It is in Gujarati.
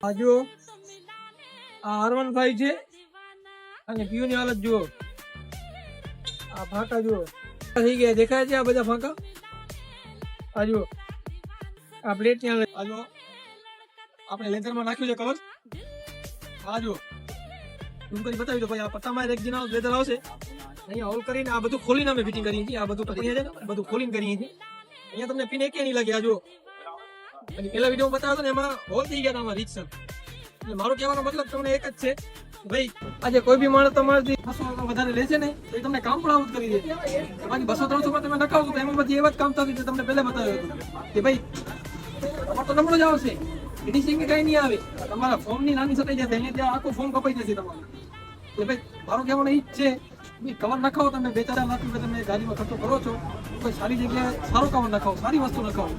આ જુઓ આ R15 છે અને PU ની હાલત જુઓ, આ ફાંકા જુઓ થઈ ગયા, દેખાય છે આ બધા ફાંકા? આ જુઓ આ પ્લેટ ની હાલત, આ જુઓ આપણે લેધર માં નાખ્યું છે કવર, આ જુઓ ઝૂમ કરી બતાવી દો ભાઈ, આ પટ્ટામાં એક જણા લેધર આવશે, અહીંયા હોલ કરીને આ બધું ખોલીને અમે ફિટિંગ કરીએ છીએ, આ બધું ટપણીયા છે ને બધું ખોલીને કરીએ છીએ, અહીંયા તમને પિન એકે નહીં લાગે, આ જુઓ. અને પેલા વિડીયો બતાવ્યો હતો ને એમાં હોલ થઈ ગયા હતા આમાં રીતસર. એટલે મારો કહેવાનો મતલબ તમને એક જ છે ભાઈ, આજે કોઈ બી માણસ તમારાથી 200 વધારે લેશે ને તો એ તમને કામ પણ આવું જ કરી દે, બાકી 200-300 માં તમે નખાવશો તો એમાં બધી એવા જ કામ થશે જે તમને પહેલા બતાવ્યું હતું કે ભાઈ તમારો તો નંબર જ આવશે, ફિનિશિંગ કઈ નહીં આવે, તમારા ફોર્મ ની નાની સટાઈ જશે, અહીંયા ત્યાં આખું ફોર્મ કપાઈ જશે તમારું. એટલે ભાઈ મારો કહેવાનો એ જ છે, કવર નખાવો, તમે 2-4 લાખ રૂપિયા તમે ગાડીમાં ખર્ચો કરો છો, કોઈ સારી જગ્યાએ સારો કવર નખાવો, સારી વસ્તુ નખાવો.